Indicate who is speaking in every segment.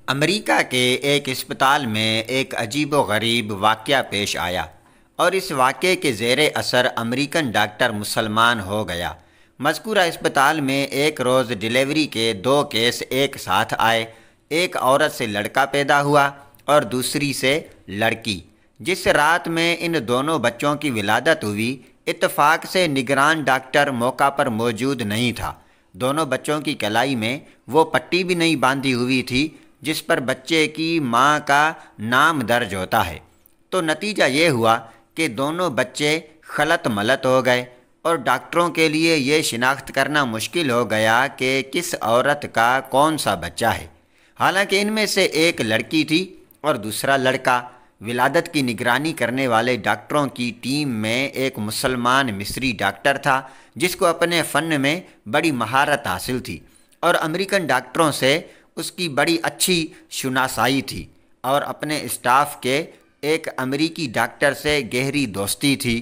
Speaker 1: امریکہ کے ایک اسپتال میں ایک عجیب و غریب واقعہ پیش آیا اور اس واقعے کے زیر اثر امریکن ڈاکٹر مسلمان ہو گیا۔ مذکورہ اسپتال میں ایک روز ڈیلیوری کے 2 کیس ایک ساتھ آئے۔ ایک عورت سے لڑکا پیدا ہوا اور دوسری سے لڑکی۔ جس رات میں ان دونوں بچوں کی ولادت ہوئی، اتفاق سے نگران ڈاکٹر موقع پر موجود نہیں تھا۔ دونوں بچوں کی کلائی میں وہ پٹی بھی نہیں باندھی ہوئی تھی جس پر بچے کی ماں کا نام درج ہوتا ہے۔ تو نتیجہ یہ ہوا کہ دونوں بچے خلط ملط ہو گئے اور ڈاکٹروں کے لیے یہ شناخت کرنا مشکل ہو گیا کہ کس عورت کا کون سا بچہ ہے، حالانکہ ان میں سے ایک لڑکی تھی اور دوسرا لڑکا۔ ولادت کی نگرانی کرنے والے ڈاکٹروں کی ٹیم میں ایک مسلمان مصری ڈاکٹر تھا جس کو اپنے فن میں بڑی مہارت حاصل تھی اور امریکن ڈاکٹروں سے اس کی بڑی اچھی شناسائی تھی، اور اپنے اسٹاف کے ایک امریکی ڈاکٹر سے گہری دوستی تھی۔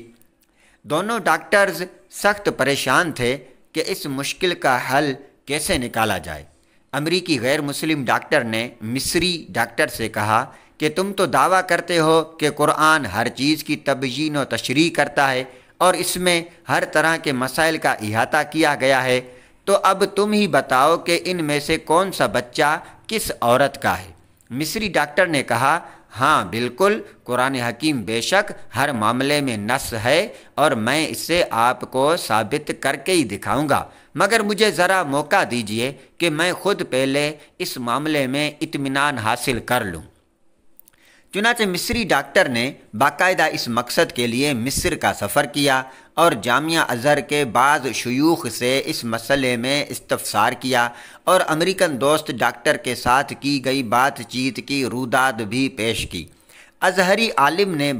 Speaker 1: دونوں ڈاکٹرز سخت پریشان تھے کہ اس مشکل کا حل کیسے نکالا جائے۔ امریکی غیر مسلم ڈاکٹر نے مصری ڈاکٹر سے کہا کہ تم تو دعویٰ کرتے ہو کہ قرآن ہر چیز کی تبیین و تشریح کرتا ہے اور اس میں ہر طرح کے مسائل کا احاطہ کیا گیا ہے، تو اب تم ہی بتاؤ کہ ان میں سے کون سا بچہ کس عورت کا ہے۔ مصری ڈاکٹر نے کہا، ہاں بالکل، قرآن حکیم بے شک ہر معاملے میں نص ہے اور میں اسے آپ کو ثابت کر کے ہی دکھاؤں گا، مگر مجھے ذرا موقع دیجئے کہ میں خود پہلے اس معاملے میں اطمینان حاصل کر لوں۔ چنانچہ مصری ڈاکٹر نے باقاعدہ اس مقصد کے لیے مصر کا سفر کیا اور جامعہ ازہر کے بعض شیوخ سے اس مسئلے میں استفسار کیا اور امریکن دوست ڈاکٹر کے ساتھ کی گئی بات چیت کی روداد بھی پیش کی۔ ازہری عالم نے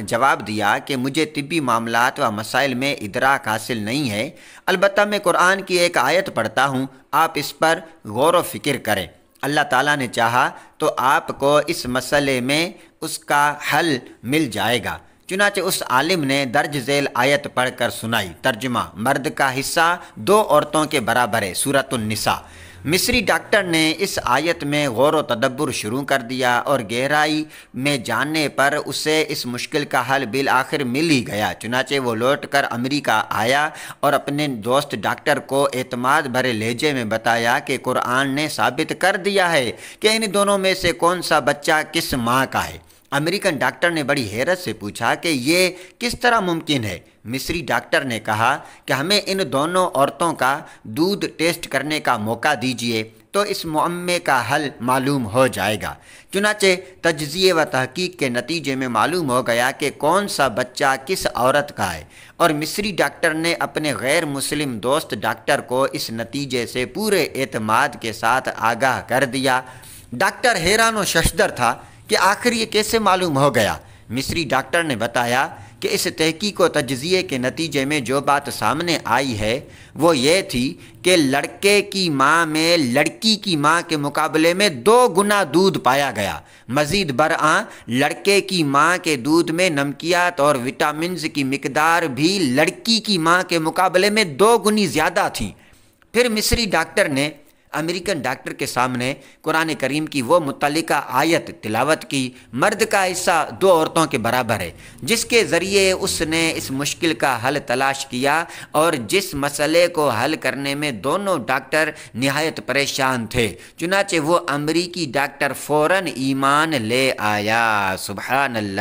Speaker 1: جواب دیا کہ مجھے طبی معاملات و مسائل میں ادراک حاصل نہیں ہے، البتہ میں قرآن کی ایک آیت پڑھتا ہوں، آپ اس پر غور و فکر کریں۔ اللہ تعالیٰ نے چاہا تو آپ کو اس مسئلے میں اس کا حل مل جائے گا۔ چنانچہ اس عالم نے درج ذیل آیت پڑھ کر سنائی۔ ترجمہ: مرد کا حصہ 2 عورتوں کے برابر ہے، سورۃ النساء۔ مصری ڈاکٹر نے اس آیت میں غور و تدبر شروع کر دیا اور گہرائی میں جاننے پر اسے اس مشکل کا حل بالآخر مل ہی گیا۔ چنانچہ وہ لوٹ کر امریکہ آیا اور اپنے دوست ڈاکٹر کو اعتماد بھرے لہجے میں بتایا کہ قرآن نے ثابت کر دیا ہے کہ ان دونوں میں سے کون سا بچہ کس ماں کا ہے۔ امریکن ڈاکٹر نے بڑی حیرت سے پوچھا کہ یہ کس طرح ممکن ہے؟ مصری ڈاکٹر نے کہا کہ ہمیں ان دونوں عورتوں کا دودھ ٹیسٹ کرنے کا موقع دیجیے تو اس معمے کا حل معلوم ہو جائے گا۔ چنانچہ تجزیے و تحقیق کے نتیجے میں معلوم ہو گیا کہ کون سا بچہ کس عورت کا ہے، اور مصری ڈاکٹر نے اپنے غیر مسلم دوست ڈاکٹر کو اس نتیجے سے پورے اعتماد کے ساتھ آگاہ کر دیا۔ ڈاکٹر حیران و ششدر تھا کہ آخر یہ کیسے معلوم ہو گیا۔ مصری ڈاکٹر نے بتایا کہ اس تحقیق و تجزیے کے نتیجے میں جو بات سامنے آئی ہے وہ یہ تھی کہ لڑکے کی ماں میں لڑکی کی ماں کے مقابلے میں 2 گنا دودھ پایا گیا۔ مزید برآں لڑکے کی ماں کے دودھ میں نمکیات اور وٹامنز کی مقدار بھی لڑکی کی ماں کے مقابلے میں 2 گنی زیادہ تھیں۔ پھر مصری ڈاکٹر نے امریکن ڈاکٹر کے سامنے قرآن کریم کی وہ متعلقہ آیت تلاوت کی، مرد کا حصہ 2 عورتوں کے برابر ہے، جس کے ذریعے اس نے اس مشکل کا حل تلاش کیا اور جس مسئلے کو حل کرنے میں دونوں ڈاکٹر نہایت پریشان تھے۔ چنانچہ وہ امریکی ڈاکٹر فوراً ایمان لے آیا۔ سبحان اللہ۔